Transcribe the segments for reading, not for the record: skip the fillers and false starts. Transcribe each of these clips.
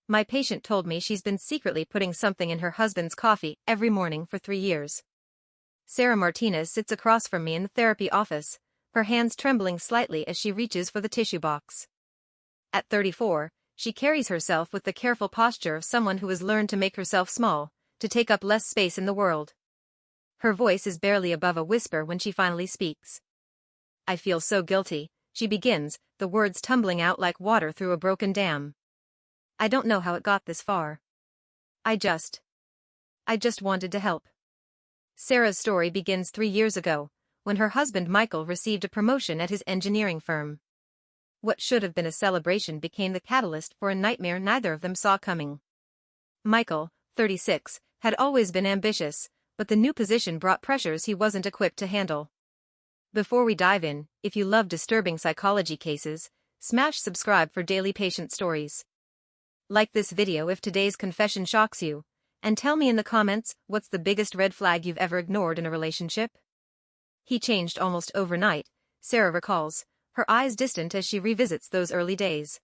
My patient told me she's been secretly putting something in her husband's coffee every morning for 3 years. Sarah Martinez sits across from me in the therapy office, her hands trembling slightly as she reaches for the tissue box. At 34, she carries herself with the careful posture of someone who has learned to make herself small, to take up less space in the world. Her voice is barely above a whisper when she finally speaks. I feel so guilty, she begins, the words tumbling out like water through a broken dam. I don't know how it got this far. I just wanted to help. Sarah's story begins 3 years ago, when her husband Michael received a promotion at his engineering firm. What should have been a celebration became the catalyst for a nightmare neither of them saw coming. Michael, 36, had always been ambitious, but the new position brought pressures he wasn't equipped to handle. Before we dive in, if you love disturbing psychology cases, smash subscribe for daily patient stories. Like this video if today's confession shocks you, and tell me in the comments what's the biggest red flag you've ever ignored in a relationship. He changed almost overnight, Sarah recalls, her eyes distant as she revisits those early days.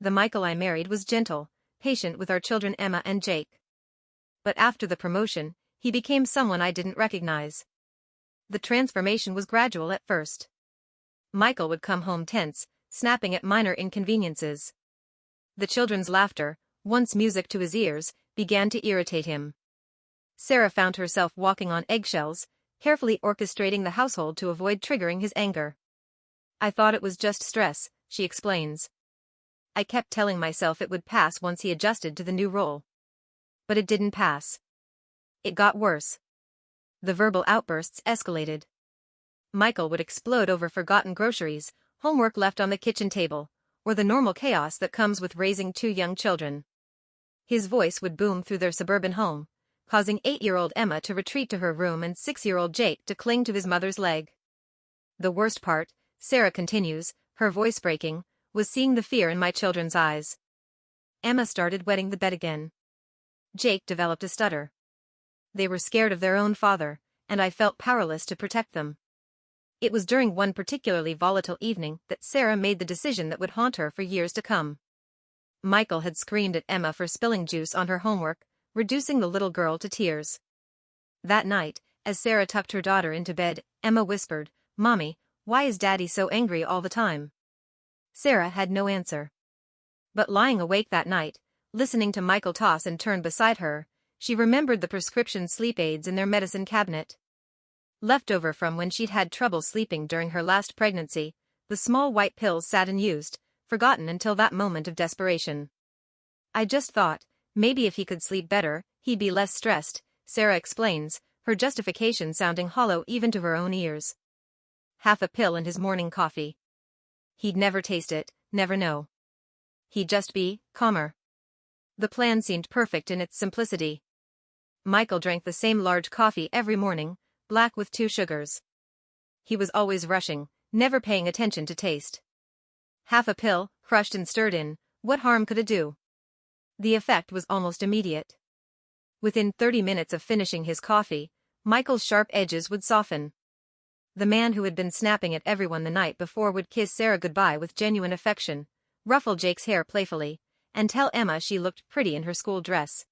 The Michael I married was gentle, patient with our children Emma and Jake. But after the promotion, he became someone I didn't recognize. The transformation was gradual at first. Michael would come home tense, snapping at minor inconveniences. The children's laughter, once music to his ears, began to irritate him. Sarah found herself walking on eggshells, carefully orchestrating the household to avoid triggering his anger. I thought it was just stress, she explains. I kept telling myself it would pass once he adjusted to the new role. But it didn't pass. It got worse. The verbal outbursts escalated. Michael would explode over forgotten groceries, homework left on the kitchen table, or the normal chaos that comes with raising 2 young children. His voice would boom through their suburban home, causing 8-year-old Emma to retreat to her room and 6-year-old Jake to cling to his mother's leg. The worst part, Sarah continues, her voice breaking, was seeing the fear in my children's eyes. Emma started wetting the bed again. Jake developed a stutter. They were scared of their own father, and I felt powerless to protect them. It was during one particularly volatile evening that Sarah made the decision that would haunt her for years to come. Michael had screamed at Emma for spilling juice on her homework, reducing the little girl to tears. That night, as Sarah tucked her daughter into bed, Emma whispered, "Mommy, why is Daddy so angry all the time?" Sarah had no answer. But lying awake that night, listening to Michael toss and turn beside her, she remembered the prescription sleep aids in their medicine cabinet. Leftover from when she'd had trouble sleeping during her last pregnancy, the small white pills sat unused, forgotten until that moment of desperation. I just thought, maybe if he could sleep better, he'd be less stressed, Sarah explains, her justification sounding hollow even to her own ears. Half a pill in his morning coffee. He'd never taste it, never know. He'd just be calmer. The plan seemed perfect in its simplicity. Michael drank the same large coffee every morning, black with 2 sugars. He was always rushing, never paying attention to taste. Half a pill, crushed and stirred in, what harm could it do? The effect was almost immediate. Within 30 minutes of finishing his coffee, Michael's sharp edges would soften. The man who had been snapping at everyone the night before would kiss Sarah goodbye with genuine affection, ruffle Jake's hair playfully, and tell Emma she looked pretty in her school dress.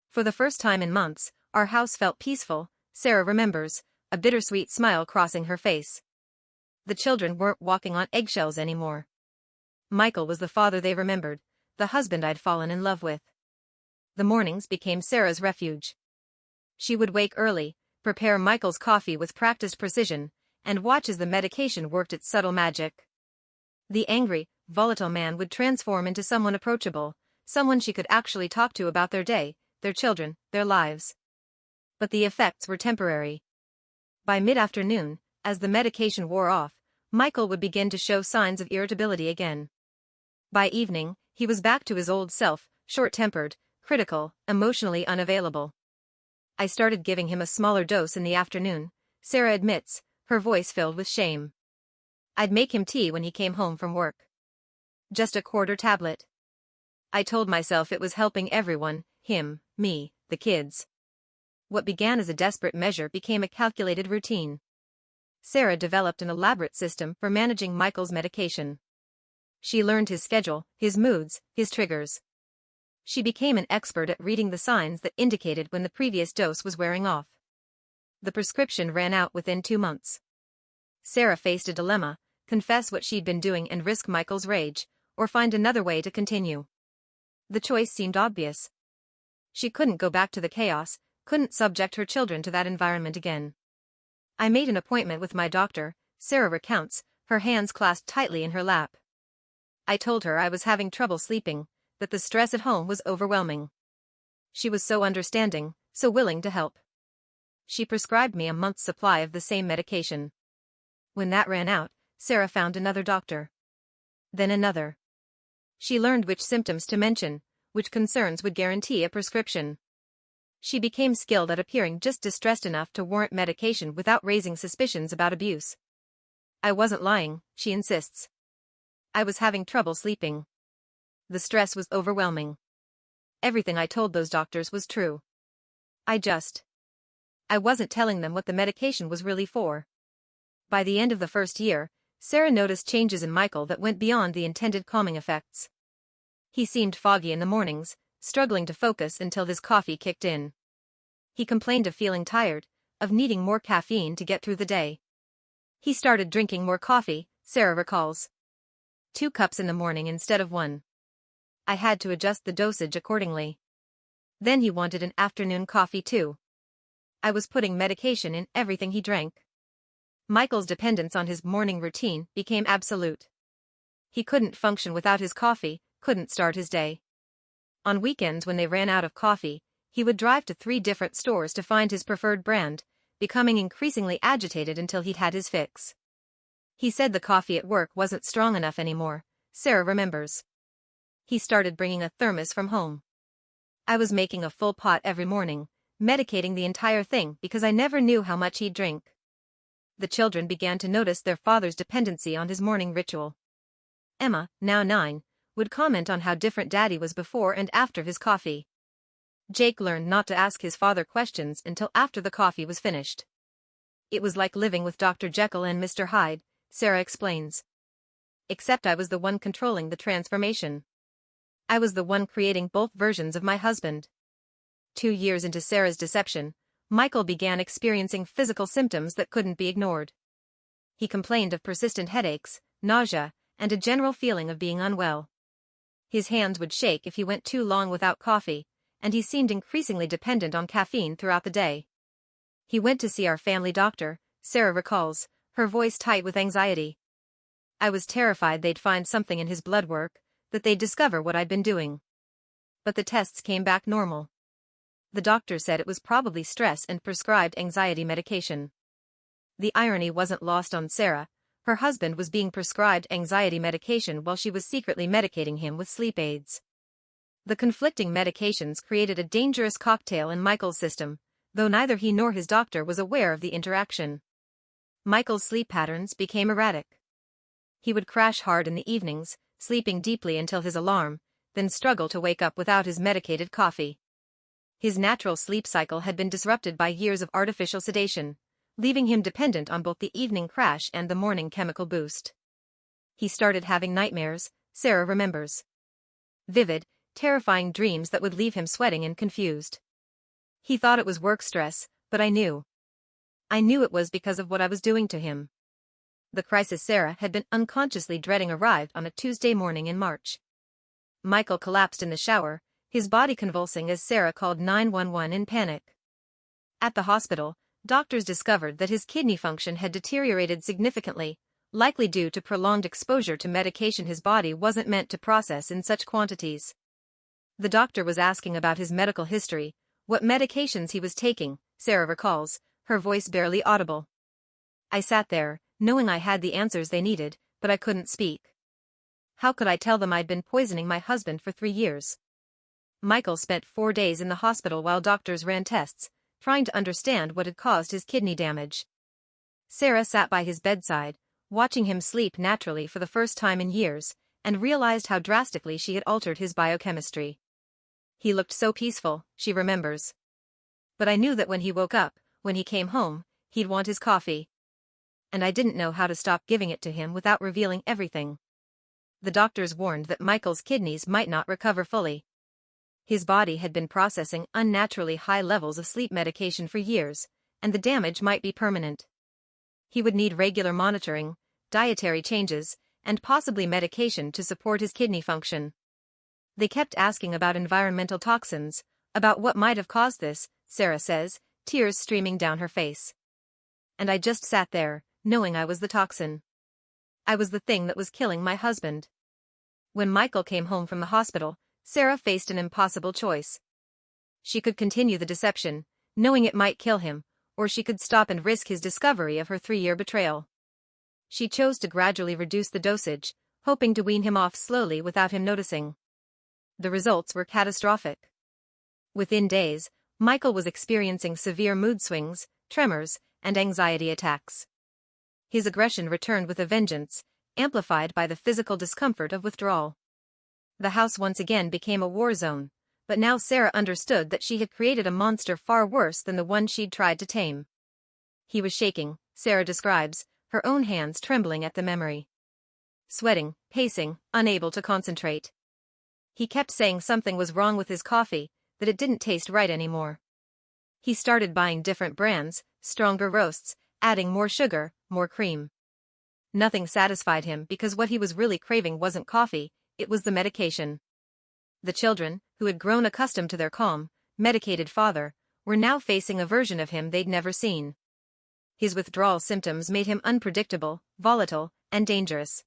For the first time in months, our house felt peaceful, Sarah remembers, a bittersweet smile crossing her face. The children weren't walking on eggshells anymore. Michael was the father they remembered, the husband I'd fallen in love with. The mornings became Sarah's refuge. She would wake early, prepare Michael's coffee with practiced precision, and watch as the medication worked its subtle magic. The angry, volatile man would transform into someone approachable, someone she could actually talk to about their day, their children, their lives. But the effects were temporary. By mid-afternoon, as the medication wore off, Michael would begin to show signs of irritability again. By evening, he was back to his old self, short-tempered, critical, emotionally unavailable. I started giving him a smaller dose in the afternoon, Sarah admits, her voice filled with shame. I'd make him tea when he came home from work. Just a quarter tablet. I told myself it was helping everyone, him, me, the kids. What began as a desperate measure became a calculated routine. Sarah developed an elaborate system for managing Michael's medication. She learned his schedule, his moods, his triggers. She became an expert at reading the signs that indicated when the previous dose was wearing off. The prescription ran out within 2 months. Sarah faced a dilemma: confess what she'd been doing and risk Michael's rage, or find another way to continue. The choice seemed obvious. She couldn't go back to the chaos, couldn't subject her children to that environment again. I made an appointment with my doctor, Sarah recounts, her hands clasped tightly in her lap. I told her I was having trouble sleeping, that the stress at home was overwhelming. She was so understanding, so willing to help. She prescribed me a month's supply of the same medication. When that ran out, Sarah found another doctor. Then another. She learned which symptoms to mention, which concerns would guarantee a prescription. She became skilled at appearing just distressed enough to warrant medication without raising suspicions about abuse. I wasn't lying, she insists. I was having trouble sleeping. The stress was overwhelming. Everything I told those doctors was true. I wasn't telling them what the medication was really for. By the end of the first year, Sarah noticed changes in Michael that went beyond the intended calming effects. He seemed foggy in the mornings, struggling to focus until his coffee kicked in. He complained of feeling tired, of needing more caffeine to get through the day. He started drinking more coffee, Sarah recalls. 2 cups in the morning instead of 1. I had to adjust the dosage accordingly. Then he wanted an afternoon coffee too. I was putting medication in everything he drank. Michael's dependence on his morning routine became absolute. He couldn't function without his coffee, couldn't start his day. On weekends when they ran out of coffee, he would drive to 3 different stores to find his preferred brand, becoming increasingly agitated until he'd had his fix. He said the coffee at work wasn't strong enough anymore, Sarah remembers. He started bringing a thermos from home. I was making a full pot every morning, medicating the entire thing because I never knew how much he'd drink. The children began to notice their father's dependency on his morning ritual. Emma, now 9, would comment on how different Daddy was before and after his coffee. Jake learned not to ask his father questions until after the coffee was finished. It was like living with Dr. Jekyll and Mr. Hyde, Sarah explains. Except I was the one controlling the transformation. I was the one creating both versions of my husband. 2 years into Sarah's deception, Michael began experiencing physical symptoms that couldn't be ignored. He complained of persistent headaches, nausea, and a general feeling of being unwell. His hands would shake if he went too long without coffee, and he seemed increasingly dependent on caffeine throughout the day. He went to see our family doctor, Sarah recalls, her voice tight with anxiety. I was terrified they'd find something in his blood work, that they'd discover what I'd been doing. But the tests came back normal. The doctor said it was probably stress and prescribed anxiety medication. The irony wasn't lost on Sarah. Her husband was being prescribed anxiety medication while she was secretly medicating him with sleep aids. The conflicting medications created a dangerous cocktail in Michael's system, though neither he nor his doctor was aware of the interaction. Michael's sleep patterns became erratic. He would crash hard in the evenings, sleeping deeply until his alarm, then struggle to wake up without his medicated coffee. His natural sleep cycle had been disrupted by years of artificial sedation, leaving him dependent on both the evening crash and the morning chemical boost. He started having nightmares, Sarah remembers. Vivid, terrifying dreams that would leave him sweating and confused. He thought it was work stress, but I knew. I knew it was because of what I was doing to him. The crisis Sarah had been unconsciously dreading arrived on a Tuesday morning in March. Michael collapsed in the shower, his body convulsing as Sarah called 911 in panic. At the hospital, doctors discovered that his kidney function had deteriorated significantly, likely due to prolonged exposure to medication his body wasn't meant to process in such quantities. The doctor was asking about his medical history, what medications he was taking, Sarah recalls, her voice barely audible. I sat there, knowing I had the answers they needed, but I couldn't speak. How could I tell them I'd been poisoning my husband for 3 years? Michael spent 4 days in the hospital while doctors ran tests, trying to understand what had caused his kidney damage. Sarah sat by his bedside, watching him sleep naturally for the first time in years, and realized how drastically she had altered his biochemistry. He looked so peaceful, she remembers. But I knew that when he woke up, when he came home, he'd want his coffee. And I didn't know how to stop giving it to him without revealing everything. The doctors warned that Michael's kidneys might not recover fully. His body had been processing unnaturally high levels of sleep medication for years, and the damage might be permanent. He would need regular monitoring, dietary changes, and possibly medication to support his kidney function. They kept asking about environmental toxins, about what might have caused this, Sarah says, tears streaming down her face. And I just sat there, knowing I was the toxin. I was the thing that was killing my husband. When Michael came home from the hospital, Sarah faced an impossible choice. She could continue the deception, knowing it might kill him, or she could stop and risk his discovery of her 3-year betrayal. She chose to gradually reduce the dosage, hoping to wean him off slowly without him noticing. The results were catastrophic. Within days, Michael was experiencing severe mood swings, tremors, and anxiety attacks. His aggression returned with a vengeance, amplified by the physical discomfort of withdrawal. The house once again became a war zone, but now Sarah understood that she had created a monster far worse than the one she'd tried to tame. He was shaking, Sarah describes, her own hands trembling at the memory. Sweating, pacing, unable to concentrate. He kept saying something was wrong with his coffee, that it didn't taste right anymore. He started buying different brands, stronger roasts, adding more sugar, more cream. Nothing satisfied him because what he was really craving wasn't coffee, it was the medication. The children, who had grown accustomed to their calm, medicated father, were now facing a version of him they'd never seen. His withdrawal symptoms made him unpredictable, volatile, and dangerous.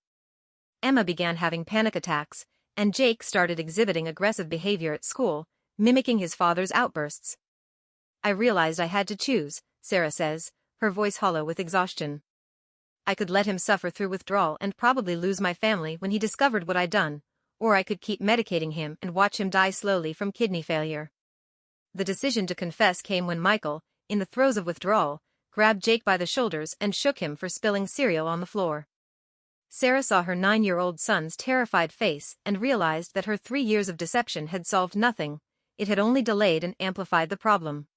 Emma began having panic attacks, and Jake started exhibiting aggressive behavior at school, mimicking his father's outbursts. I realized I had to choose, Sarah says, her voice hollow with exhaustion. I could let him suffer through withdrawal and probably lose my family when he discovered what I'd done, or I could keep medicating him and watch him die slowly from kidney failure. The decision to confess came when Michael, in the throes of withdrawal, grabbed Jake by the shoulders and shook him for spilling cereal on the floor. Sarah saw her 9-year-old son's terrified face and realized that her 3 years of deception had solved nothing, it had only delayed and amplified the problem.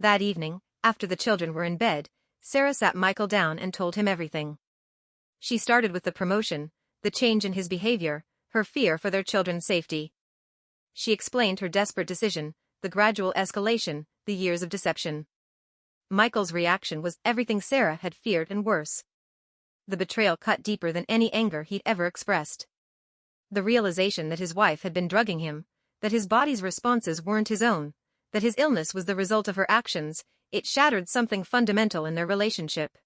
That evening, after the children were in bed, Sarah sat Michael down and told him everything. She started with the promotion, the change in his behavior, her fear for their children's safety. She explained her desperate decision, the gradual escalation, the years of deception. Michael's reaction was everything Sarah had feared and worse. The betrayal cut deeper than any anger he'd ever expressed. The realization that his wife had been drugging him, that his body's responses weren't his own, that his illness was the result of her actions, it shattered something fundamental in their relationship.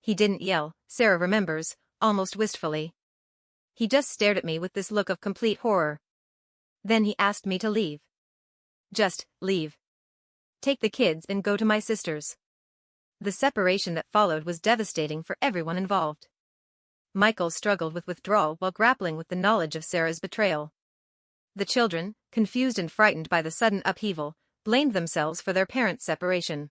He didn't yell, Sarah remembers, almost wistfully. He just stared at me with this look of complete horror. Then he asked me to leave. Just leave. Take the kids and go to my sister's. The separation that followed was devastating for everyone involved. Michael struggled with withdrawal while grappling with the knowledge of Sarah's betrayal. The children, confused and frightened by the sudden upheaval, blamed themselves for their parents' separation.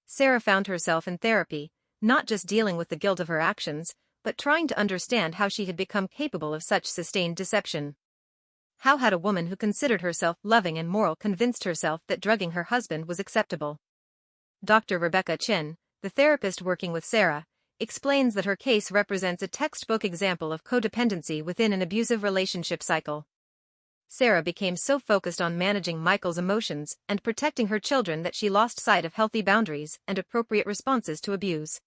Sarah found herself in therapy, not just dealing with the guilt of her actions, but trying to understand how she had become capable of such sustained deception. How had a woman who considered herself loving and moral convinced herself that drugging her husband was acceptable? Dr. Rebecca Chen, the therapist working with Sarah, explains that her case represents a textbook example of codependency within an abusive relationship cycle. Sarah became so focused on managing Michael's emotions and protecting her children that she lost sight of healthy boundaries and appropriate responses to abuse.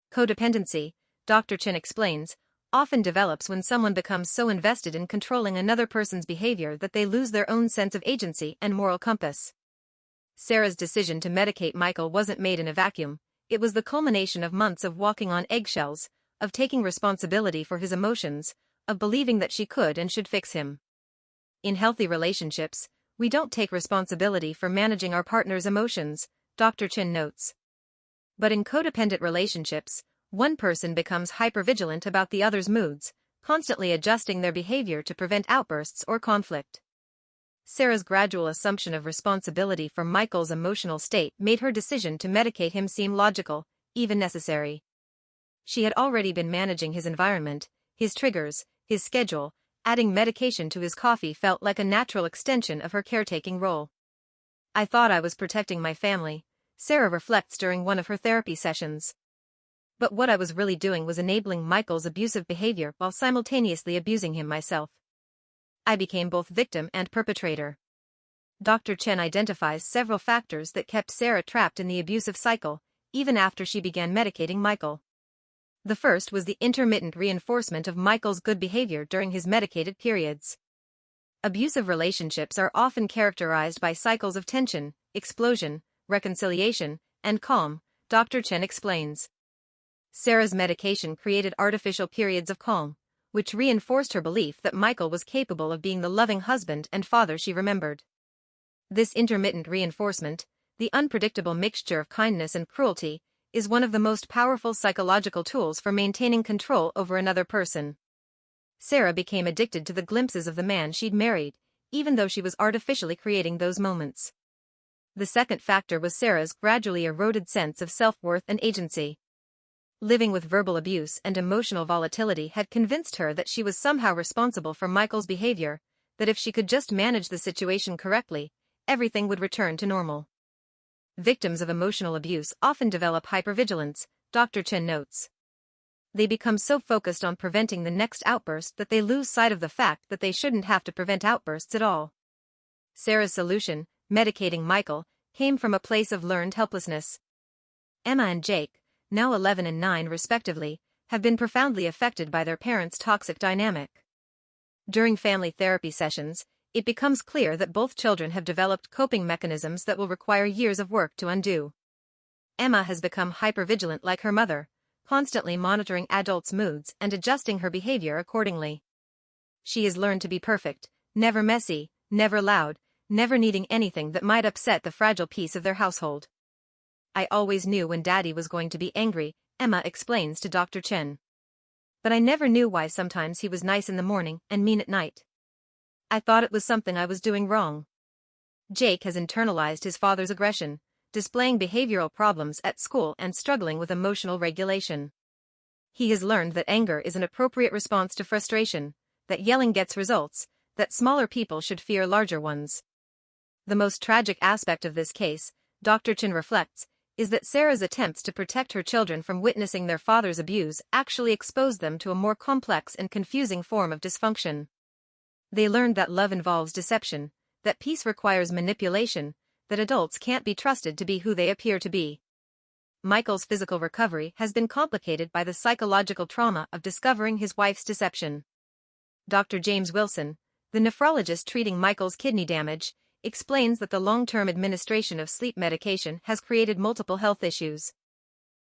Codependency, Dr. Chen explains, often develops when someone becomes so invested in controlling another person's behavior that they lose their own sense of agency and moral compass. Sarah's decision to medicate Michael wasn't made in a vacuum, it was the culmination of months of walking on eggshells, of taking responsibility for his emotions, of believing that she could and should fix him. In healthy relationships, we don't take responsibility for managing our partner's emotions, Dr. Chen notes. But in codependent relationships, one person becomes hypervigilant about the other's moods, constantly adjusting their behavior to prevent outbursts or conflict. Sarah's gradual assumption of responsibility for Michael's emotional state made her decision to medicate him seem logical, even necessary. She had already been managing his environment, his triggers, his schedule. Adding medication to his coffee felt like a natural extension of her caretaking role. I thought I was protecting my family, Sarah reflects during one of her therapy sessions. But what I was really doing was enabling Michael's abusive behavior while simultaneously abusing him myself. I became both victim and perpetrator. Dr. Chen identifies several factors that kept Sarah trapped in the abusive cycle, even after she began medicating Michael. The first was the intermittent reinforcement of Michael's good behavior during his medicated periods. Abusive relationships are often characterized by cycles of tension, explosion, reconciliation, and calm, Dr. Chen explains. Sarah's medication created artificial periods of calm, which reinforced her belief that Michael was capable of being the loving husband and father she remembered. This intermittent reinforcement, the unpredictable mixture of kindness and cruelty, is one of the most powerful psychological tools for maintaining control over another person. Sarah became addicted to the glimpses of the man she'd married, even though she was artificially creating those moments. The second factor was Sarah's gradually eroded sense of self-worth and agency. Living with verbal abuse and emotional volatility had convinced her that she was somehow responsible for Michael's behavior, that if she could just manage the situation correctly, everything would return to normal. Victims of emotional abuse often develop hypervigilance, Dr. Chen notes. They become so focused on preventing the next outburst that they lose sight of the fact that they shouldn't have to prevent outbursts at all. Sarah's solution, medicating Michael, came from a place of learned helplessness. Emma and Jake, now 11 and 9 respectively, have been profoundly affected by their parents' toxic dynamic. During family therapy sessions, it becomes clear that both children have developed coping mechanisms that will require years of work to undo. Emma has become hypervigilant like her mother, constantly monitoring adults' moods and adjusting her behavior accordingly. She has learned to be perfect, never messy, never loud, never needing anything that might upset the fragile peace of their household. I always knew when Daddy was going to be angry, Emma explains to Dr. Chen. But I never knew why sometimes he was nice in the morning and mean at night. I thought it was something I was doing wrong. Jake has internalized his father's aggression, displaying behavioral problems at school and struggling with emotional regulation. He has learned that anger is an appropriate response to frustration, that yelling gets results, that smaller people should fear larger ones. The most tragic aspect of this case, Dr. Chen reflects, is that Sarah's attempts to protect her children from witnessing their father's abuse actually exposed them to a more complex and confusing form of dysfunction. They learned that love involves deception, that peace requires manipulation, that adults can't be trusted to be who they appear to be. Michael's physical recovery has been complicated by the psychological trauma of discovering his wife's deception. Dr. James Wilson, the nephrologist treating Michael's kidney damage, explains that the long-term administration of sleep medication has created multiple health issues.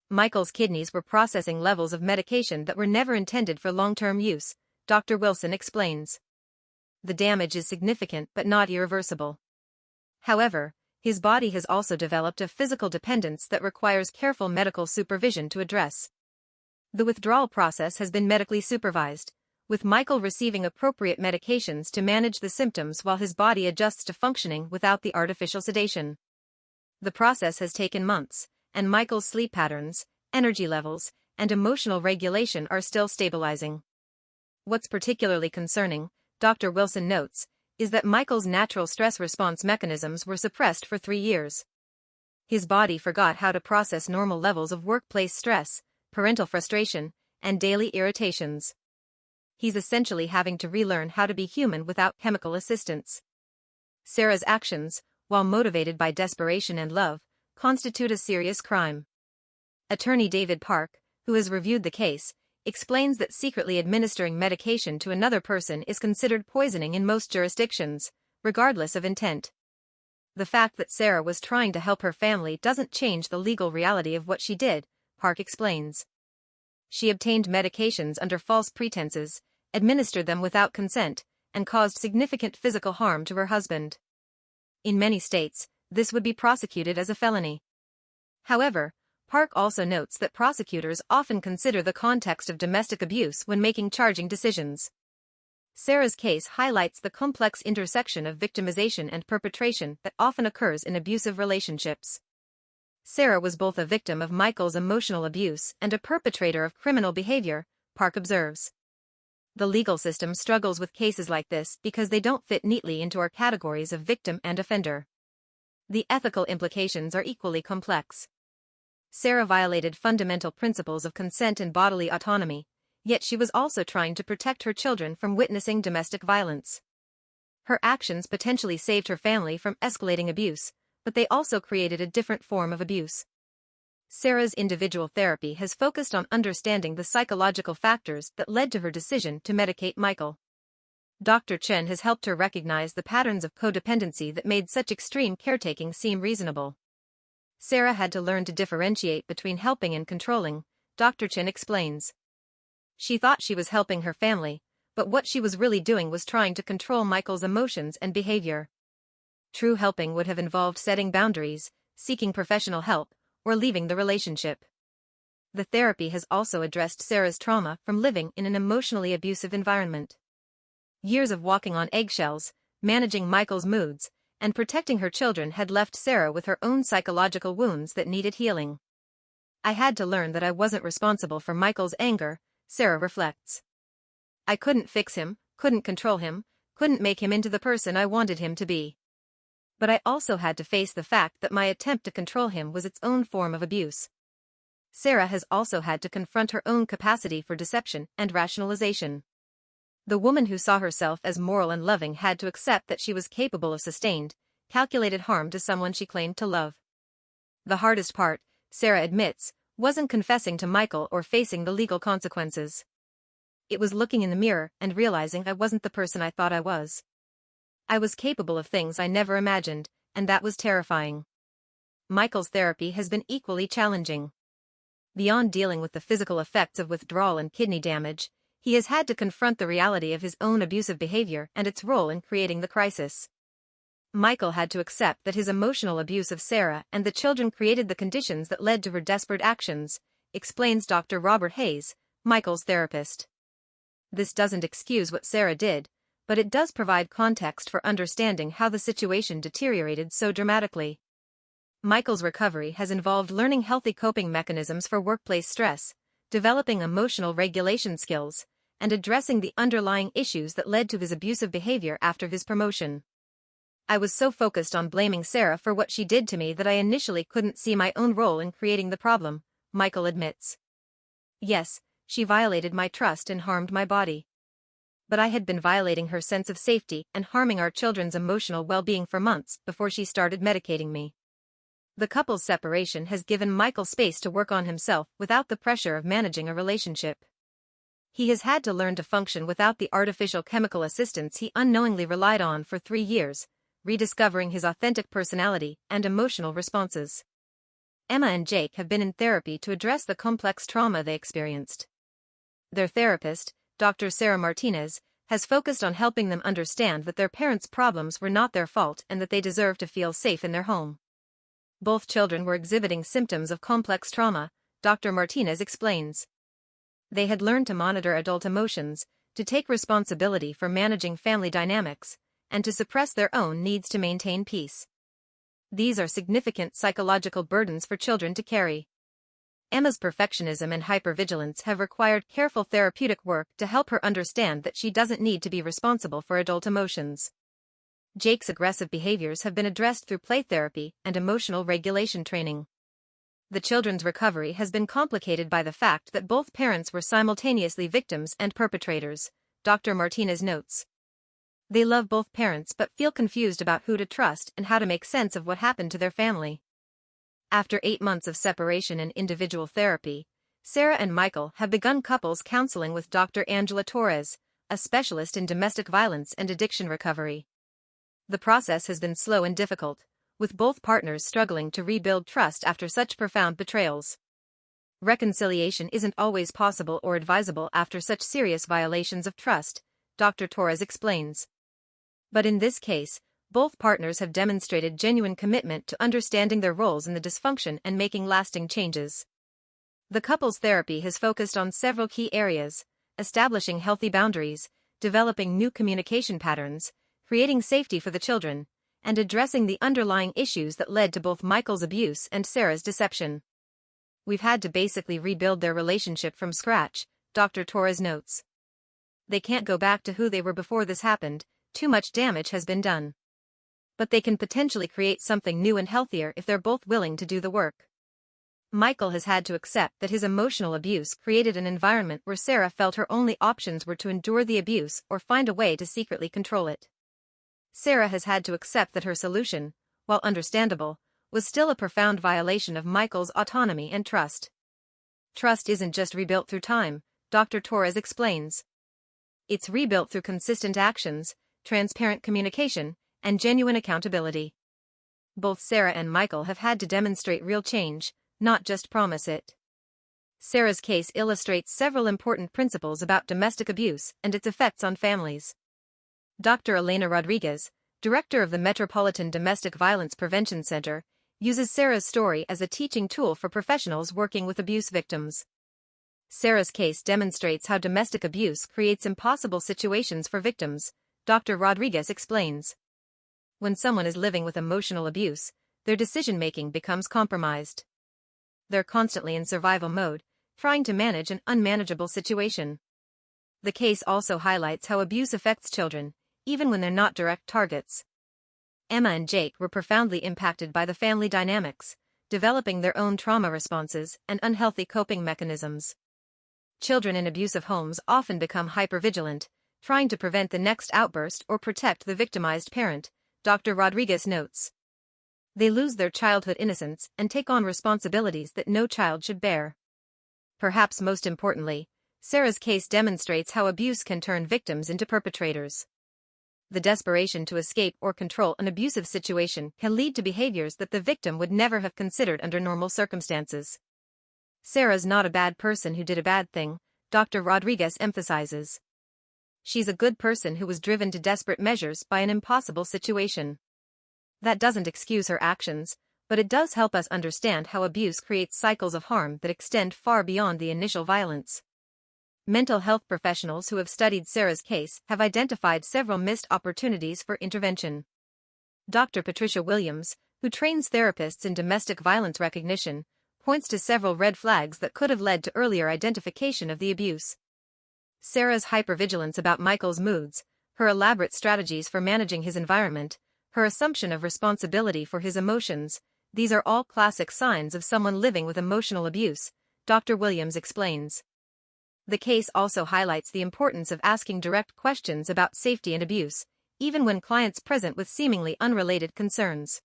Michael's kidneys were processing levels of medication that were never intended for long-term use, Dr. Wilson explains. The damage is significant but not irreversible. However, his body has also developed a physical dependence that requires careful medical supervision to address. The withdrawal process has been medically supervised, with Michael receiving appropriate medications to manage the symptoms while his body adjusts to functioning without the artificial sedation. The process has taken months, and Michael's sleep patterns, energy levels, and emotional regulation are still stabilizing. What's particularly concerning, Dr. Wilson notes, is that Michael's natural stress response mechanisms were suppressed for 3 years. His body forgot how to process normal levels of workplace stress, parental frustration, and daily irritations. He's essentially having to relearn how to be human without chemical assistance. Sarah's actions, while motivated by desperation and love, constitute a serious crime. Attorney David Park, who has reviewed the case, explains that secretly administering medication to another person is considered poisoning in most jurisdictions, regardless of intent. The fact that Sarah was trying to help her family doesn't change the legal reality of what she did, Park explains. She obtained medications under false pretenses, administered them without consent, and caused significant physical harm to her husband. In many states, this would be prosecuted as a felony. However, Park also notes that prosecutors often consider the context of domestic abuse when making charging decisions. Sarah's case highlights the complex intersection of victimization and perpetration that often occurs in abusive relationships. Sarah was both a victim of Michael's emotional abuse and a perpetrator of criminal behavior, Park observes. The legal system struggles with cases like this because they don't fit neatly into our categories of victim and offender. The ethical implications are equally complex. Sarah violated fundamental principles of consent and bodily autonomy, yet she was also trying to protect her children from witnessing domestic violence. Her actions potentially saved her family from escalating abuse, but they also created a different form of abuse. Sarah's individual therapy has focused on understanding the psychological factors that led to her decision to medicate Michael. Dr. Chen has helped her recognize the patterns of codependency that made such extreme caretaking seem reasonable. Sarah had to learn to differentiate between helping and controlling, Dr. Chen explains. She thought she was helping her family, but what she was really doing was trying to control Michael's emotions and behavior. True helping would have involved setting boundaries, seeking professional help, or leaving the relationship. The therapy has also addressed Sarah's trauma from living in an emotionally abusive environment. Years of walking on eggshells, managing Michael's moods, and protecting her children had left Sarah with her own psychological wounds that needed healing. I had to learn that I wasn't responsible for Michael's anger, Sarah reflects. I couldn't fix him, couldn't control him, couldn't make him into the person I wanted him to be. But I also had to face the fact that my attempt to control him was its own form of abuse. Sarah has also had to confront her own capacity for deception and rationalization. The woman who saw herself as moral and loving had to accept that she was capable of sustained, calculated harm to someone she claimed to love. The hardest part, Sarah admits, wasn't confessing to Michael or facing the legal consequences. It was looking in the mirror and realizing I wasn't the person I thought I was. I was capable of things I never imagined, and that was terrifying. Michael's therapy has been equally challenging. Beyond dealing with the physical effects of withdrawal and kidney damage, he has had to confront the reality of his own abusive behavior and its role in creating the crisis. Michael had to accept that his emotional abuse of Sarah and the children created the conditions that led to her desperate actions, explains Dr. Robert Hayes, Michael's therapist. This doesn't excuse what Sarah did, but it does provide context for understanding how the situation deteriorated so dramatically. Michael's recovery has involved learning healthy coping mechanisms for workplace stress, developing emotional regulation skills, and addressing the underlying issues that led to his abusive behavior after his promotion. I was so focused on blaming Sarah for what she did to me that I initially couldn't see my own role in creating the problem, Michael admits. Yes, she violated my trust and harmed my body. But I had been violating her sense of safety and harming our children's emotional well-being for months before she started medicating me. The couple's separation has given Michael space to work on himself without the pressure of managing a relationship. He has had to learn to function without the artificial chemical assistance he unknowingly relied on for 3 years, rediscovering his authentic personality and emotional responses. Emma and Jake have been in therapy to address the complex trauma they experienced. Their therapist, Dr. Sarah Martinez, has focused on helping them understand that their parents' problems were not their fault and that they deserve to feel safe in their home. Both children were exhibiting symptoms of complex trauma, Dr. Martinez explains. They had learned to monitor adult emotions, to take responsibility for managing family dynamics, and to suppress their own needs to maintain peace. These are significant psychological burdens for children to carry. Emma's perfectionism and hypervigilance have required careful therapeutic work to help her understand that she doesn't need to be responsible for adult emotions. Jake's aggressive behaviors have been addressed through play therapy and emotional regulation training. The children's recovery has been complicated by the fact that both parents were simultaneously victims and perpetrators, Dr. Martinez notes. They love both parents but feel confused about who to trust and how to make sense of what happened to their family. After 8 months of separation and individual therapy, Sarah and Michael have begun couples counseling with Dr. Angela Torres, a specialist in domestic violence and addiction recovery. The process has been slow and difficult, with both partners struggling to rebuild trust after such profound betrayals. Reconciliation isn't always possible or advisable after such serious violations of trust, Dr. Torres explains. But in this case, both partners have demonstrated genuine commitment to understanding their roles in the dysfunction and making lasting changes. The couple's therapy has focused on several key areas: establishing healthy boundaries, developing new communication patterns, creating safety for the children, and addressing the underlying issues that led to both Michael's abuse and Sarah's deception. We've had to basically rebuild their relationship from scratch, Dr. Torres notes. They can't go back to who they were before this happened, too much damage has been done. But they can potentially create something new and healthier if they're both willing to do the work. Michael has had to accept that his emotional abuse created an environment where Sarah felt her only options were to endure the abuse or find a way to secretly control it. Sarah has had to accept that her solution, while understandable, was still a profound violation of Michael's autonomy and trust. Trust isn't just rebuilt through time, Dr. Torres explains. It's rebuilt through consistent actions, transparent communication, and genuine accountability. Both Sarah and Michael have had to demonstrate real change, not just promise it. Sarah's case illustrates several important principles about domestic abuse and its effects on families. Dr. Elena Rodriguez, director of the Metropolitan Domestic Violence Prevention Center, uses Sarah's story as a teaching tool for professionals working with abuse victims. Sarah's case demonstrates how domestic abuse creates impossible situations for victims, Dr. Rodriguez explains. When someone is living with emotional abuse, their decision-making becomes compromised. They're constantly in survival mode, trying to manage an unmanageable situation. The case also highlights how abuse affects children, even when they're not direct targets. Emma and Jake were profoundly impacted by the family dynamics, developing their own trauma responses and unhealthy coping mechanisms. Children in abusive homes often become hypervigilant, trying to prevent the next outburst or protect the victimized parent, Dr. Rodriguez notes. They lose their childhood innocence and take on responsibilities that no child should bear. Perhaps most importantly, Sarah's case demonstrates how abuse can turn victims into perpetrators. The desperation to escape or control an abusive situation can lead to behaviors that the victim would never have considered under normal circumstances. Sarah's not a bad person who did a bad thing, Dr. Rodriguez emphasizes. She's a good person who was driven to desperate measures by an impossible situation. That doesn't excuse her actions, but it does help us understand how abuse creates cycles of harm that extend far beyond the initial violence. Mental health professionals who have studied Sarah's case have identified several missed opportunities for intervention. Dr. Patricia Williams, who trains therapists in domestic violence recognition, points to several red flags that could have led to earlier identification of the abuse. Sarah's hypervigilance about Michael's moods, her elaborate strategies for managing his environment, her assumption of responsibility for his emotions, these are all classic signs of someone living with emotional abuse, Dr. Williams explains. The case also highlights the importance of asking direct questions about safety and abuse, even when clients present with seemingly unrelated concerns.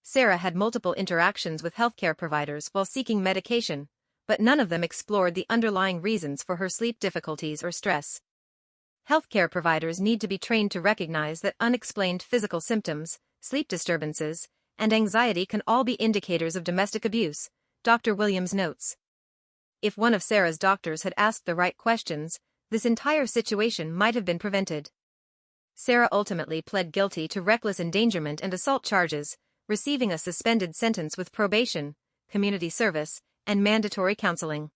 Sarah had multiple interactions with healthcare providers while seeking medication, but none of them explored the underlying reasons for her sleep difficulties or stress. Healthcare providers need to be trained to recognize that unexplained physical symptoms, sleep disturbances, and anxiety can all be indicators of domestic abuse, Dr. Williams notes. If one of Sarah's doctors had asked the right questions, this entire situation might have been prevented. Sarah ultimately pled guilty to reckless endangerment and assault charges, receiving a suspended sentence with probation, community service, and mandatory counseling.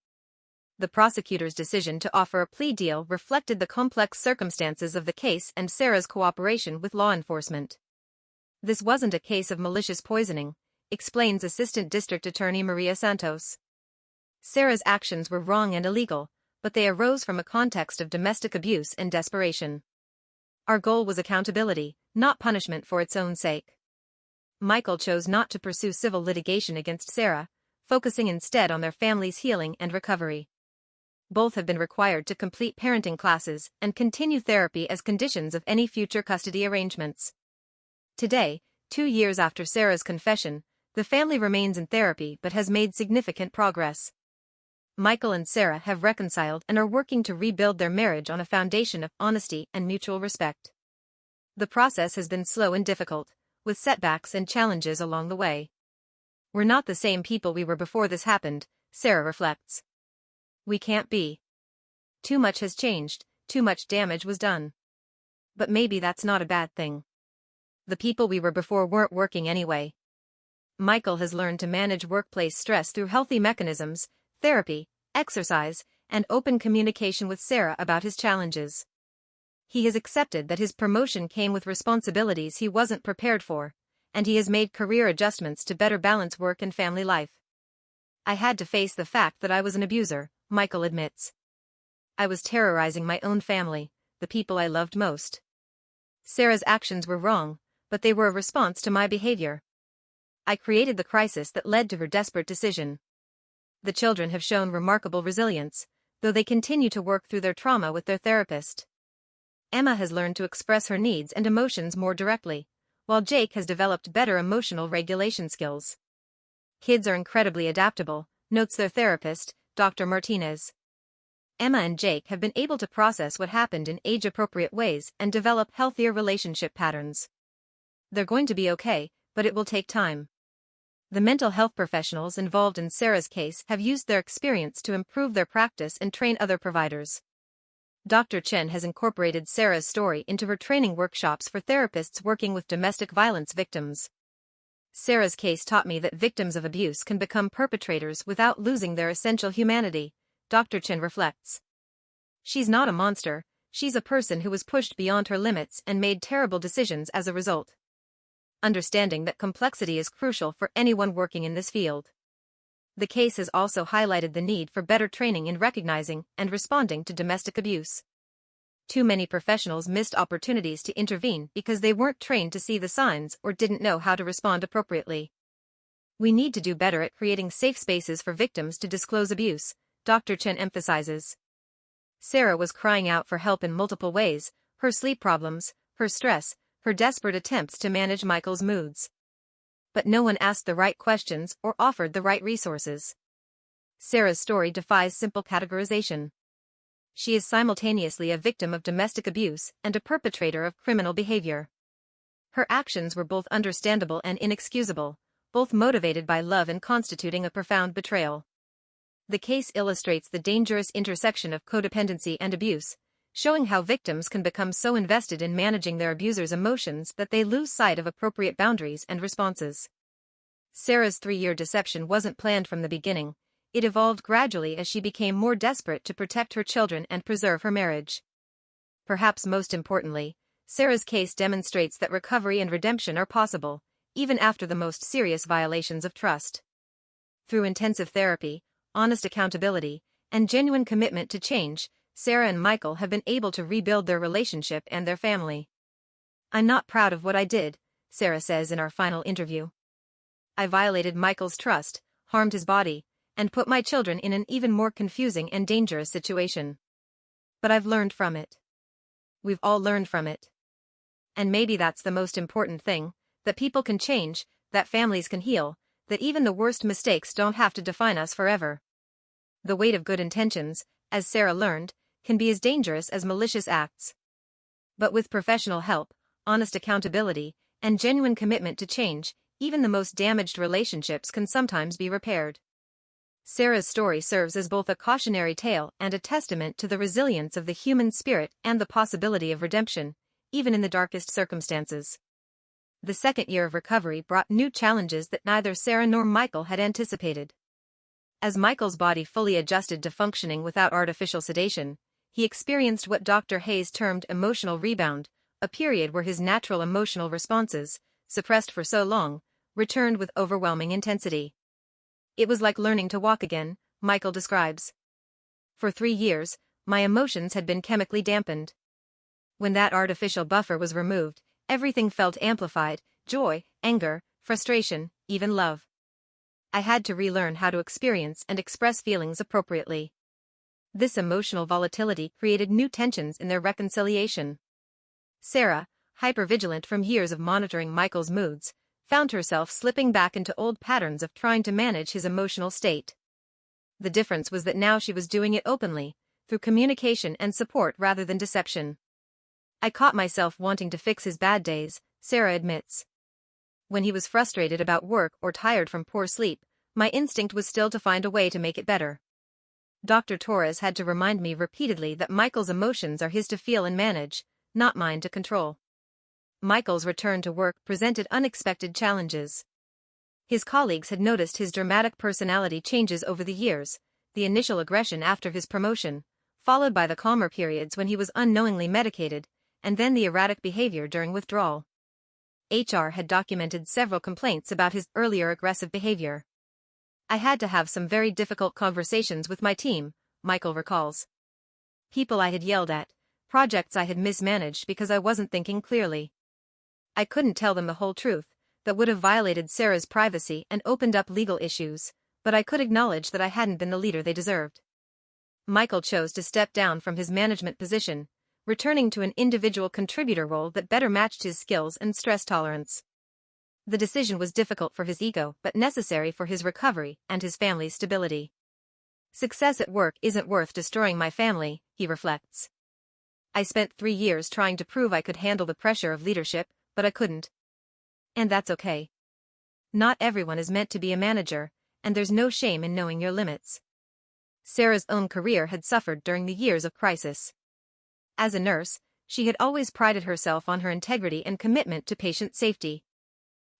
The prosecutor's decision to offer a plea deal reflected the complex circumstances of the case and Sarah's cooperation with law enforcement. This wasn't a case of malicious poisoning, explains Assistant District Attorney Maria Santos. Sarah's actions were wrong and illegal, but they arose from a context of domestic abuse and desperation. Our goal was accountability, not punishment for its own sake. Michael chose not to pursue civil litigation against Sarah, focusing instead on their family's healing and recovery. Both have been required to complete parenting classes and continue therapy as conditions of any future custody arrangements. Today, 2 years after Sarah's confession, the family remains in therapy but has made significant progress. Michael and Sarah have reconciled and are working to rebuild their marriage on a foundation of honesty and mutual respect. The process has been slow and difficult, with setbacks and challenges along the way. We're not the same people we were before this happened, Sarah reflects. We can't be. Too much has changed, too much damage was done. But maybe that's not a bad thing. The people we were before weren't working anyway. Michael has learned to manage workplace stress through healthy mechanisms, therapy, exercise, and open communication with Sarah about his challenges. He has accepted that his promotion came with responsibilities he wasn't prepared for, and he has made career adjustments to better balance work and family life. I had to face the fact that I was an abuser, Michael admits. I was terrorizing my own family, the people I loved most. Sarah's actions were wrong, but they were a response to my behavior. I created the crisis that led to her desperate decision. The children have shown remarkable resilience, though they continue to work through their trauma with their therapist. Emma has learned to express her needs and emotions more directly, while Jake has developed better emotional regulation skills. Kids are incredibly adaptable, notes their therapist, Dr. Martinez. Emma and Jake have been able to process what happened in age-appropriate ways and develop healthier relationship patterns. They're going to be okay, but it will take time. The mental health professionals involved in Sarah's case have used their experience to improve their practice and train other providers. Dr. Chen has incorporated Sarah's story into her training workshops for therapists working with domestic violence victims. Sarah's case taught me that victims of abuse can become perpetrators without losing their essential humanity, Dr. Chen reflects. She's not a monster, she's a person who was pushed beyond her limits and made terrible decisions as a result. Understanding that complexity is crucial for anyone working in this field. The case has also highlighted the need for better training in recognizing and responding to domestic abuse. Too many professionals missed opportunities to intervene because they weren't trained to see the signs or didn't know how to respond appropriately. We need to do better at creating safe spaces for victims to disclose abuse, Dr. Chen emphasizes. Sarah was crying out for help in multiple ways: her sleep problems, her stress, her desperate attempts to manage Michael's moods. But no one asked the right questions or offered the right resources. Sarah's story defies simple categorization. She is simultaneously a victim of domestic abuse and a perpetrator of criminal behavior. Her actions were both understandable and inexcusable, both motivated by love and constituting a profound betrayal. The case illustrates the dangerous intersection of codependency and abuse, showing how victims can become so invested in managing their abuser's emotions that they lose sight of appropriate boundaries and responses. Sarah's 3-year deception wasn't planned from the beginning. It evolved gradually as she became more desperate to protect her children and preserve her marriage. Perhaps most importantly, Sarah's case demonstrates that recovery and redemption are possible, even after the most serious violations of trust. Through intensive therapy, honest accountability, and genuine commitment to change, Sarah and Michael have been able to rebuild their relationship and their family. "I'm not proud of what I did," Sarah says in our final interview. "I violated Michael's trust, harmed his body, and put my children in an even more confusing and dangerous situation. But I've learned from it. We've all learned from it. And maybe that's the most important thing, that people can change, that families can heal, that even the worst mistakes don't have to define us forever." The weight of good intentions, as Sarah learned, can be as dangerous as malicious acts. But with professional help, honest accountability, and genuine commitment to change, even the most damaged relationships can sometimes be repaired. Sarah's story serves as both a cautionary tale and a testament to the resilience of the human spirit and the possibility of redemption, even in the darkest circumstances. The second year of recovery brought new challenges that neither Sarah nor Michael had anticipated. As Michael's body fully adjusted to functioning without artificial sedation, he experienced what Dr. Hayes termed emotional rebound, a period where his natural emotional responses, suppressed for so long, returned with overwhelming intensity. "It was like learning to walk again," Michael describes. "For 3 years, my emotions had been chemically dampened. When that artificial buffer was removed, everything felt amplified: joy, anger, frustration, even love. I had to relearn how to experience and express feelings appropriately." This emotional volatility created new tensions in their reconciliation. Sarah, hypervigilant from years of monitoring Michael's moods, found herself slipping back into old patterns of trying to manage his emotional state. The difference was that now she was doing it openly, through communication and support rather than deception. "I caught myself wanting to fix his bad days," Sarah admits. "When he was frustrated about work or tired from poor sleep, my instinct was still to find a way to make it better. Dr. Torres had to remind me repeatedly that Michael's emotions are his to feel and manage, not mine to control." Michael's return to work presented unexpected challenges. His colleagues had noticed his dramatic personality changes over the years, the initial aggression after his promotion, followed by the calmer periods when he was unknowingly medicated, and then the erratic behavior during withdrawal. HR had documented several complaints about his earlier aggressive behavior. "I had to have some very difficult conversations with my team," Michael recalls. "People I had yelled at, projects I had mismanaged because I wasn't thinking clearly. I couldn't tell them the whole truth, that would have violated Sarah's privacy and opened up legal issues, but I could acknowledge that I hadn't been the leader they deserved." Michael chose to step down from his management position, returning to an individual contributor role that better matched his skills and stress tolerance. The decision was difficult for his ego but necessary for his recovery and his family's stability. Success at work isn't worth destroying my family, he reflects. I spent 3 years trying to prove I could handle the pressure of leadership, but I couldn't. And that's okay. Not everyone is meant to be a manager, and there's no shame in knowing your limits. Sarah's own career had suffered during the years of crisis. As a nurse, she had always prided herself on her integrity and commitment to patient safety.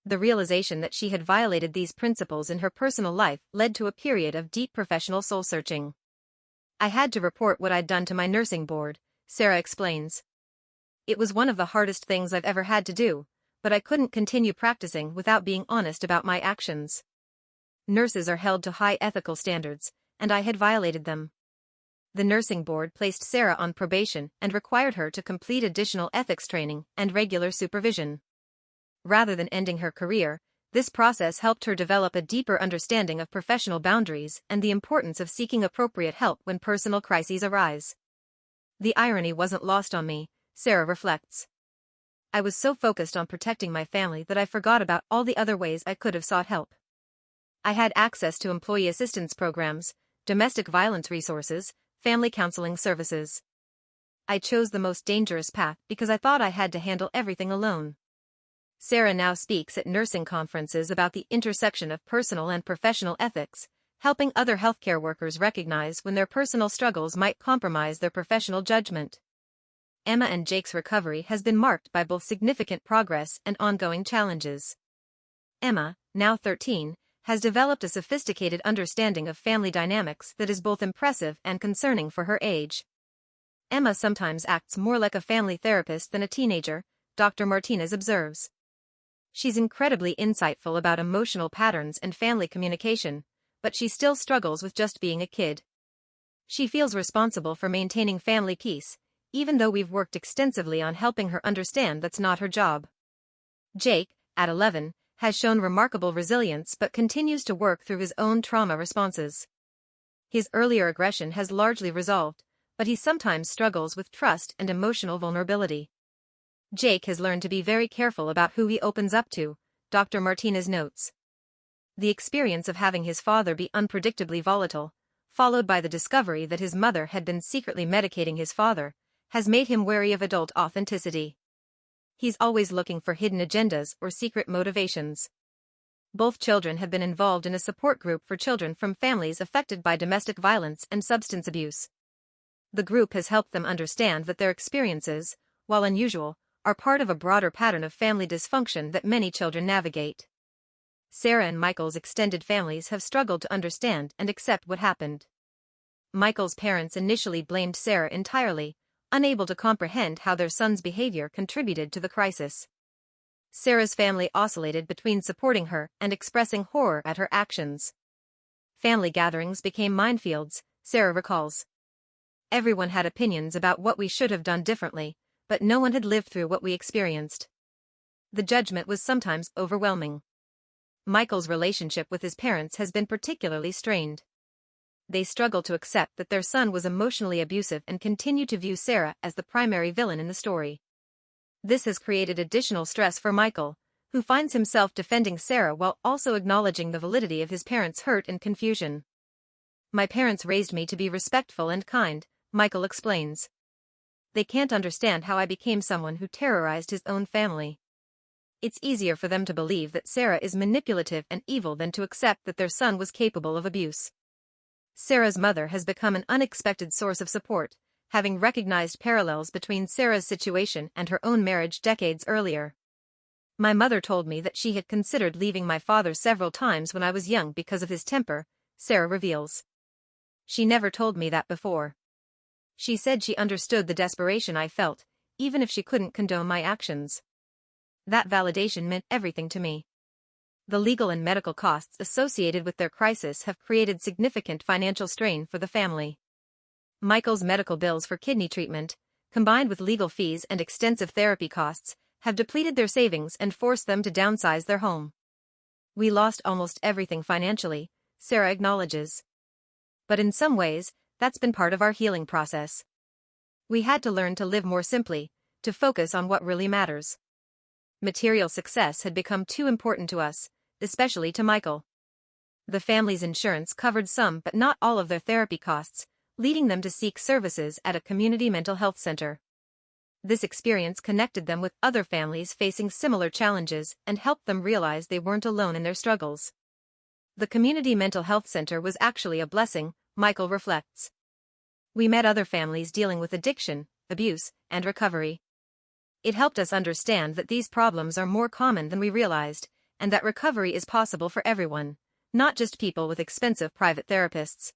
The realization that she had violated these principles in her personal life led to a period of deep professional soul-searching. I had to report what I'd done to my nursing board, Sarah explains. It was one of the hardest things I've ever had to do, but I couldn't continue practicing without being honest about my actions. Nurses are held to high ethical standards, and I had violated them. The nursing board placed Sarah on probation and required her to complete additional ethics training and regular supervision. Rather than ending her career, this process helped her develop a deeper understanding of professional boundaries and the importance of seeking appropriate help when personal crises arise. The irony wasn't lost on me, Sarah reflects. I was so focused on protecting my family that I forgot about all the other ways I could have sought help. I had access to employee assistance programs, domestic violence resources, family counseling services. I chose the most dangerous path because I thought I had to handle everything alone. Sarah now speaks at nursing conferences about the intersection of personal and professional ethics, helping other healthcare workers recognize when their personal struggles might compromise their professional judgment. Emma and Jake's recovery has been marked by both significant progress and ongoing challenges. Emma, now 13, has developed a sophisticated understanding of family dynamics that is both impressive and concerning for her age. Emma sometimes acts more like a family therapist than a teenager, Dr. Martinez observes. She's incredibly insightful about emotional patterns and family communication, but she still struggles with just being a kid. She feels responsible for maintaining family peace, even though we've worked extensively on helping her understand that's not her job. Jake, at 11, has shown remarkable resilience but continues to work through his own trauma responses. His earlier aggression has largely resolved, but he sometimes struggles with trust and emotional vulnerability. Jake has learned to be very careful about who he opens up to, Dr. Martinez notes. The experience of having his father be unpredictably volatile, followed by the discovery that his mother had been secretly medicating his father, has made him wary of adult authenticity. He's always looking for hidden agendas or secret motivations. Both children have been involved in a support group for children from families affected by domestic violence and substance abuse. The group has helped them understand that their experiences, while unusual, are part of a broader pattern of family dysfunction that many children navigate. Sarah and Michael's extended families have struggled to understand and accept what happened. Michael's parents initially blamed Sarah entirely, unable to comprehend how their son's behavior contributed to the crisis. Sarah's family oscillated between supporting her and expressing horror at her actions. Family gatherings became minefields, Sarah recalls. Everyone had opinions about what we should have done differently, but no one had lived through what we experienced. The judgment was sometimes overwhelming. Michael's relationship with his parents has been particularly strained. They struggle to accept that their son was emotionally abusive and continue to view Sarah as the primary villain in the story. This has created additional stress for Michael, who finds himself defending Sarah while also acknowledging the validity of his parents' hurt and confusion. My parents raised me to be respectful and kind, Michael explains. They can't understand how I became someone who terrorized his own family. It's easier for them to believe that Sarah is manipulative and evil than to accept that their son was capable of abuse. Sarah's mother has become an unexpected source of support, having recognized parallels between Sarah's situation and her own marriage decades earlier. My mother told me that she had considered leaving my father several times when I was young because of his temper, Sarah reveals. She never told me that before. She said she understood the desperation I felt, even if she couldn't condone my actions. That validation meant everything to me. The legal and medical costs associated with their crisis have created significant financial strain for the family. Michael's medical bills for kidney treatment, combined with legal fees and extensive therapy costs, have depleted their savings and forced them to downsize their home. We lost almost everything financially, Sarah acknowledges. But in some ways, that's been part of our healing process. We had to learn to live more simply, to focus on what really matters. Material success had become too important to us, especially to Michael. The family's insurance covered some but not all of their therapy costs, leading them to seek services at a community mental health center. This experience connected them with other families facing similar challenges and helped them realize they weren't alone in their struggles. The community mental health center was actually a blessing, Michael reflects. We met other families dealing with addiction, abuse, and recovery. It helped us understand that these problems are more common than we realized, and that recovery is possible for everyone, not just people with expensive private therapists.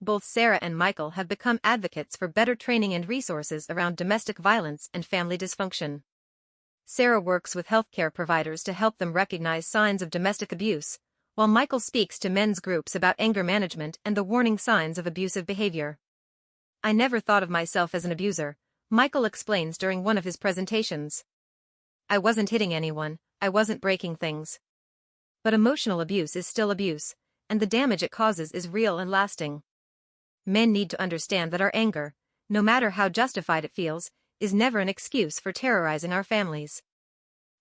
Both Sarah and Michael have become advocates for better training and resources around domestic violence and family dysfunction. Sarah works with healthcare providers to help them recognize signs of domestic abuse, while Michael speaks to men's groups about anger management and the warning signs of abusive behavior. I never thought of myself as an abuser, Michael explains during one of his presentations. I wasn't hitting anyone, I wasn't breaking things. But emotional abuse is still abuse, and the damage it causes is real and lasting. Men need to understand that our anger, no matter how justified it feels, is never an excuse for terrorizing our families.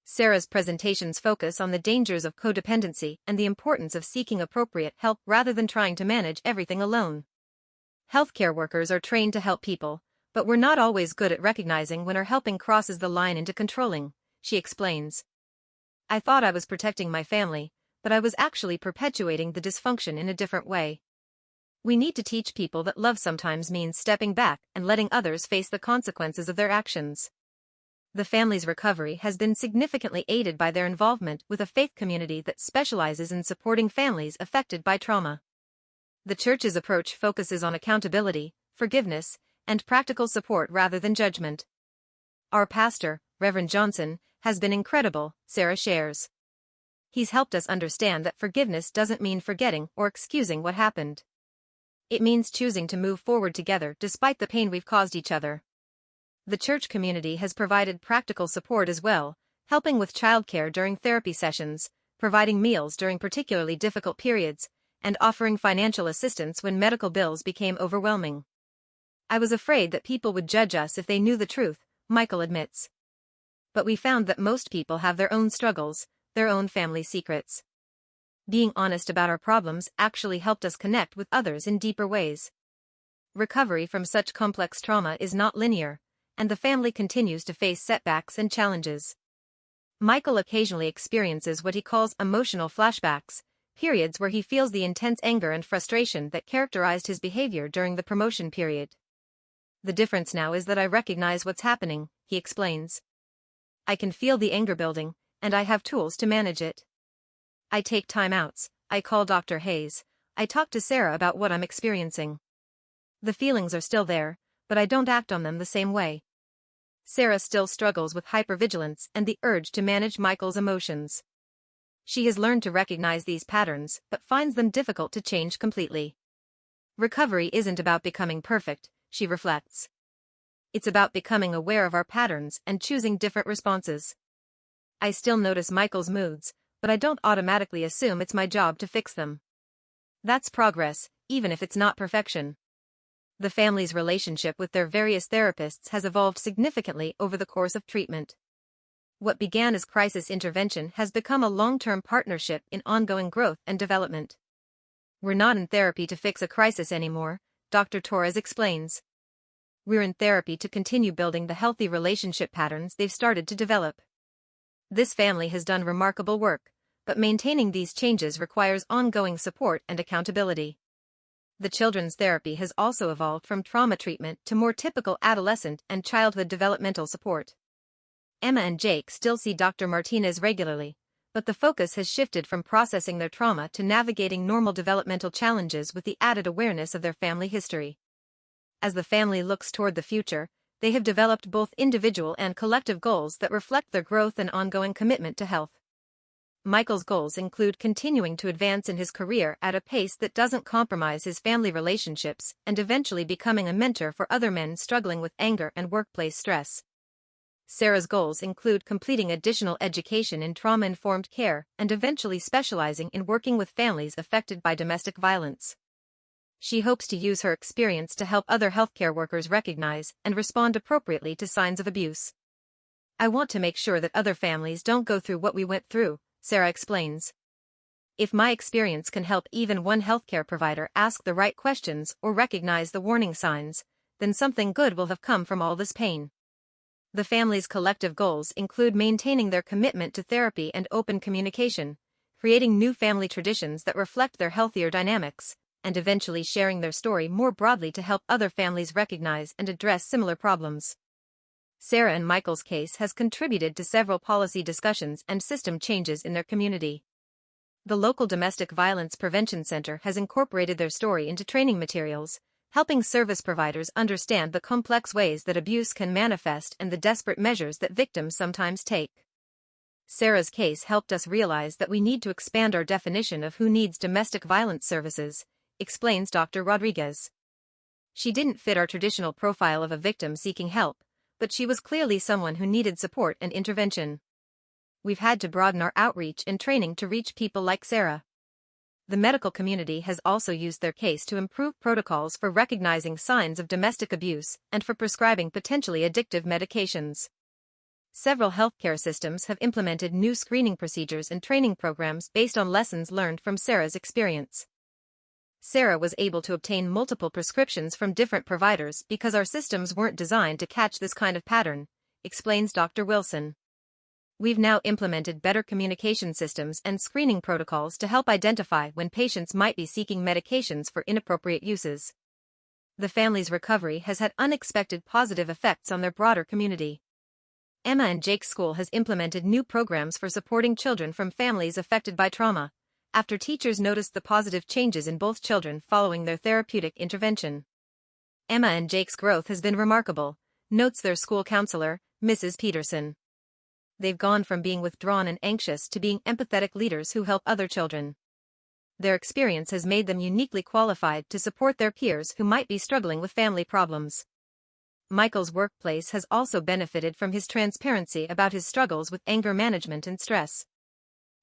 Sarah's presentations focus on the dangers of codependency and the importance of seeking appropriate help rather than trying to manage everything alone. Healthcare workers are trained to help people, but we're not always good at recognizing when our helping crosses the line into controlling, she explains. I thought I was protecting my family, but I was actually perpetuating the dysfunction in a different way. We need to teach people that love sometimes means stepping back and letting others face the consequences of their actions. The family's recovery has been significantly aided by their involvement with a faith community that specializes in supporting families affected by trauma. The church's approach focuses on accountability, forgiveness, and practical support rather than judgment. Our pastor, Reverend Johnson, has been incredible, Sarah shares. He's helped us understand that forgiveness doesn't mean forgetting or excusing what happened. It means choosing to move forward together despite the pain we've caused each other. The church community has provided practical support as well, helping with childcare during therapy sessions, providing meals during particularly difficult periods, and offering financial assistance when medical bills became overwhelming. I was afraid that people would judge us if they knew the truth, Michael admits. But we found that most people have their own struggles, their own family secrets. Being honest about our problems actually helped us connect with others in deeper ways. Recovery from such complex trauma is not linear, and the family continues to face setbacks and challenges. Michael occasionally experiences what he calls emotional flashbacks, periods where he feels the intense anger and frustration that characterized his behavior during the promotion period. The difference now is that I recognize what's happening, he explains. I can feel the anger building, and I have tools to manage it. I take time-outs, I call Dr. Hayes, I talk to Sarah about what I'm experiencing. The feelings are still there, but I don't act on them the same way. Sarah still struggles with hypervigilance and the urge to manage Michael's emotions. She has learned to recognize these patterns but finds them difficult to change completely. Recovery isn't about becoming perfect, she reflects. It's about becoming aware of our patterns and choosing different responses. I still notice Michael's moods, but I don't automatically assume it's my job to fix them. That's progress, even if it's not perfection. The family's relationship with their various therapists has evolved significantly over the course of treatment. What began as crisis intervention has become a long-term partnership in ongoing growth and development. We're not in therapy to fix a crisis anymore, Dr. Torres explains. We're in therapy to continue building the healthy relationship patterns they've started to develop. This family has done remarkable work, but maintaining these changes requires ongoing support and accountability. The children's therapy has also evolved from trauma treatment to more typical adolescent and childhood developmental support. Emma and Jake still see Dr. Martinez regularly, but the focus has shifted from processing their trauma to navigating normal developmental challenges with the added awareness of their family history. As the family looks toward the future, they have developed both individual and collective goals that reflect their growth and ongoing commitment to health. Michael's goals include continuing to advance in his career at a pace that doesn't compromise his family relationships and eventually becoming a mentor for other men struggling with anger and workplace stress. Sarah's goals include completing additional education in trauma-informed care and eventually specializing in working with families affected by domestic violence. She hopes to use her experience to help other healthcare workers recognize and respond appropriately to signs of abuse. I want to make sure that other families don't go through what we went through, Sarah explains. If my experience can help even one healthcare provider ask the right questions or recognize the warning signs, then something good will have come from all this pain. The family's collective goals include maintaining their commitment to therapy and open communication, creating new family traditions that reflect their healthier dynamics, and eventually sharing their story more broadly to help other families recognize and address similar problems. Sarah and Michael's case has contributed to several policy discussions and system changes in their community. The local Domestic Violence Prevention Center has incorporated their story into training materials, helping service providers understand the complex ways that abuse can manifest and the desperate measures that victims sometimes take. Sarah's case helped us realize that we need to expand our definition of who needs domestic violence services, explains Dr. Rodriguez. She didn't fit our traditional profile of a victim seeking help, but she was clearly someone who needed support and intervention. We've had to broaden our outreach and training to reach people like Sarah. The medical community has also used their case to improve protocols for recognizing signs of domestic abuse and for prescribing potentially addictive medications. Several healthcare systems have implemented new screening procedures and training programs based on lessons learned from Sarah's experience. Sarah was able to obtain multiple prescriptions from different providers because our systems weren't designed to catch this kind of pattern, explains Dr. Wilson. We've now implemented better communication systems and screening protocols to help identify when patients might be seeking medications for inappropriate uses. The family's recovery has had unexpected positive effects on their broader community. Emma and Jake's school has implemented new programs for supporting children from families affected by trauma, after teachers noticed the positive changes in both children following their therapeutic intervention. Emma and Jake's growth has been remarkable, notes their school counselor, Mrs. Peterson. They've gone from being withdrawn and anxious to being empathetic leaders who help other children. Their experience has made them uniquely qualified to support their peers who might be struggling with family problems. Michael's workplace has also benefited from his transparency about his struggles with anger management and stress.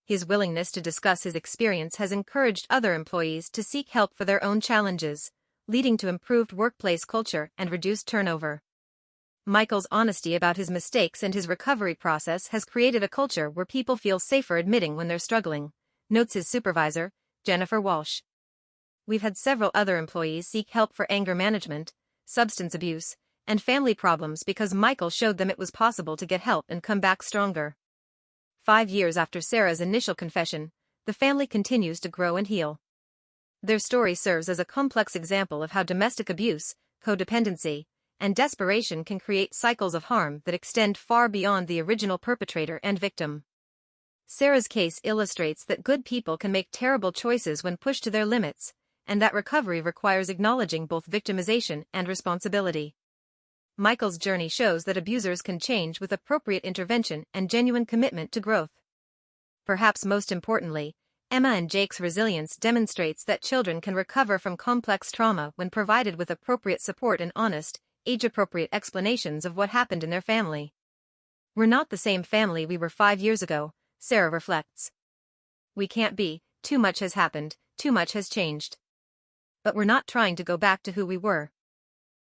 His willingness to discuss his experience has encouraged other employees to seek help for their own challenges, leading to improved workplace culture and reduced turnover. Michael's honesty about his mistakes and his recovery process has created a culture where people feel safer admitting when they're struggling, notes his supervisor, Jennifer Walsh. We've had several other employees seek help for anger management, substance abuse, and family problems because Michael showed them it was possible to get help and come back stronger. 5 years after Sarah's initial confession, the family continues to grow and heal. Their story serves as a complex example of how domestic abuse, codependency, and desperation can create cycles of harm that extend far beyond the original perpetrator and victim. Sarah's case illustrates that good people can make terrible choices when pushed to their limits, and that recovery requires acknowledging both victimization and responsibility. Michael's journey shows that abusers can change with appropriate intervention and genuine commitment to growth. Perhaps most importantly, Emma and Jake's resilience demonstrates that children can recover from complex trauma when provided with appropriate support and honest, age-appropriate explanations of what happened in their family. We're not the same family we were 5 years ago, Sarah reflects. We can't be, too much has happened, too much has changed. But we're not trying to go back to who we were.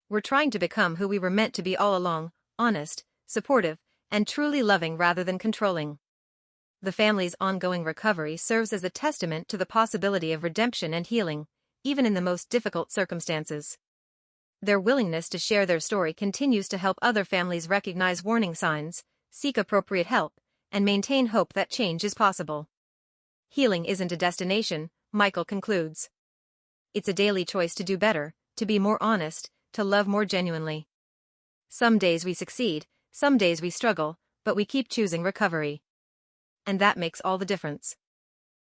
We're trying to become who we were meant to be all along, honest, supportive, and truly loving rather than controlling. The family's ongoing recovery serves as a testament to the possibility of redemption and healing, even in the most difficult circumstances. Their willingness to share their story continues to help other families recognize warning signs, seek appropriate help, and maintain hope that change is possible. Healing isn't a destination, Michael concludes. It's a daily choice to do better, to be more honest, to love more genuinely. Some days we succeed, some days we struggle, but we keep choosing recovery. And that makes all the difference.